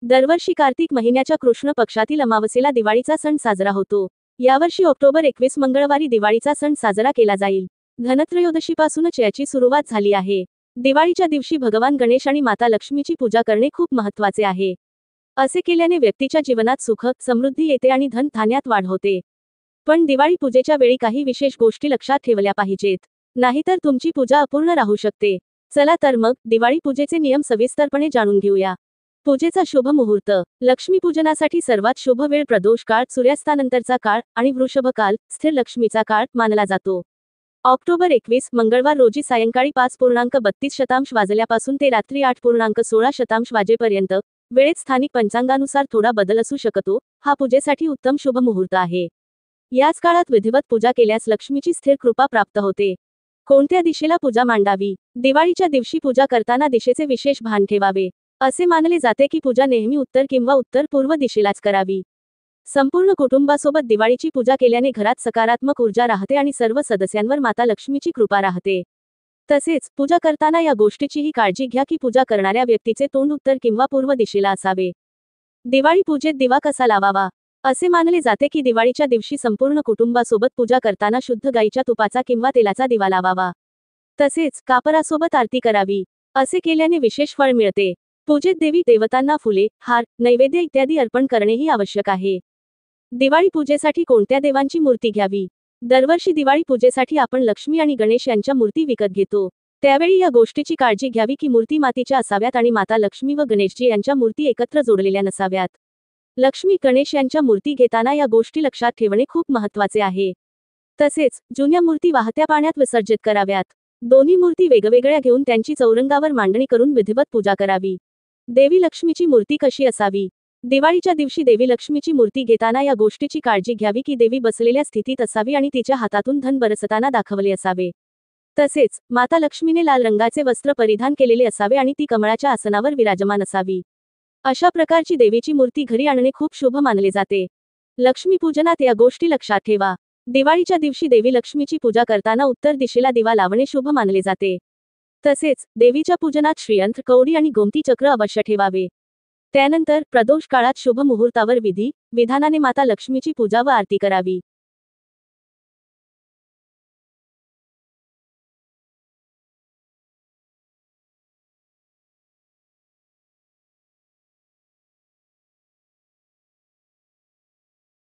दरवर्षी कार्तिक महिन्याच्या कृष्ण पक्षातील अमावस्येला दिवाळीचा सण साजरा होतो। यावर्षी ऑक्टोबर 21 मंगळवारी दिवाळीचा सण साजरा केला जाईल। धनत्रयोदशीपासूनच याची सुरुवात झाली आहे। दिवाळीच्या दिवशी भगवान गणेश आणि माता लक्ष्मीची पूजा करणे खूप महत्त्वाचे आहे। असे केल्याने व्यक्तीच्या जीवनात सुख, समृद्धी येते आणि धन धान्यात वाढ होते। पण दिवाळी पूजेच्या वेळी काही विशेष गोष्टी लक्षात ठेवल्या पाहिजेत, नाहीतर तुमची पूजा अपूर्ण राहू शकते। चला तर मग दिवाळी पूजेचे नियम सविस्तरपणे जाणून घेऊया। पूजेचा शुभ मुहूर्त। लक्ष्मी पूजनासाठी सर्वात शुभ वेळ प्रदोष काळ, सूर्यास्तानंतरचा काळ आणि वृषभ काल, स्थिर लक्ष्मीचा काळ मानला जातो। ऑक्टोबर 21 मंगळवार रोजी सायंकाळी 5:32 वाजल्यापासून ते रात्री 8:16 वाजेपर्यंत वेळेत स्थानिक पंचांगानुसार थोडा बदल असू शकतो। हा पूजेसाठी उत्तम शुभ मुहूर्त आहे। याच काळात विधिवत पूजा केल्यास लक्ष्मीची स्थिर कृपा प्राप्त होते। कोणत्या दिशेला पूजा मांडावी? दिवाळीच्या दिवशी पूजा करताना दिशेचे विशेष भान ठेवावे। असे मानले जाते की पूजा नेहमी उत्तर किंवा उत्तर पूर्व दिशेलाच करावी। संपूर्ण कुटुंबासोबत दिवाळीची पूजा केल्याने घरात सकारात्मक ऊर्जा राहते आणि सर्व सदस्यांवर माता लक्ष्मीची कृपा राहते। तसेच पूजा करताना या गोष्टीचीही काळजी घ्या की पूजा करणाऱ्या व्यक्तीचे तोंड उत्तर किंवा पूर्व दिशेला असावे। दिवाळी पूजेत दिवा कसा लावावा? असे मानले जाते की दिवाळीच्या दिवशी संपूर्ण कुटुंबासोबत पूजा करताना शुद्ध गाईच्या तुपाचा किंवा तेलाचा दिवा लावावा। तसेच कापरासोबत आरती करावी। असे केल्याने विशेष फळ मिळते। पूजेत देवी देवतांना फुले, हार, नैवेद्य इत्यादी अर्पण करणेही आवश्यक आहे। दिवाळी पूजेसाठी कोणत्या देवांची मूर्ती घ्यावी? दरवर्षी दिवाळी पूजेसाठी आपण लक्ष्मी आणि गणेश यांच्या मूर्ती विकत घेतो। त्यावेळी या गोष्टीची काळजी घ्यावी की मूर्ती मातीच्या असाव्यात आणि माता लक्ष्मी व गणेशजी यांच्या मूर्ती एकत्र जोडलेल्या नसाव्यात। लक्ष्मी गणेश यांच्या मूर्ती घेताना या गोष्टी लक्षात ठेवणे खूप महत्त्वाचे आहे। तसेच जुन्या मूर्ती वाहत्या पाण्यात विसर्जित कराव्यात। दोन्ही मूर्ती वेगवेगळ्या घेऊन त्यांची चौरंगावर मांडणी करून विधिवत पूजा करावी। देवी लक्ष्मीची मूर्ती कशी असावी? दिवाळीच्या दिवशी देवी लक्ष्मीची मूर्ती घेताना या गोष्टीची काळजी घ्यावी की देवी बसलेल्या स्थितीत असावी आणि तिच्या हातातून धन बरसताना दाखवले असावे। तसेच माता लक्ष्मीने लाल रंगाचे वस्त्र परिधान केलेले असावे आणि ती कमळाच्या आसनावर विराजमान असावी। अशा प्रकारची देवीची मूर्ती घरी आणणे खूप शुभ मानले जाते। लक्ष्मी पूजनात या गोष्टी लक्षात ठेवा। दिवाळीच्या दिवशी देवी लक्ष्मीची पूजा करताना उत्तर दिशेला दिवा लावणे शुभ मानले जाते। तसेच देवीच्या पूजनात श्रीयंत्र, कवडी आणि गोमती चक्र अवश्य ठेवावे। त्यानंतर प्रदोष काळात शुभ मुहूर्तावर विधी विधानाने माता लक्ष्मीची पूजा व आरती करावी।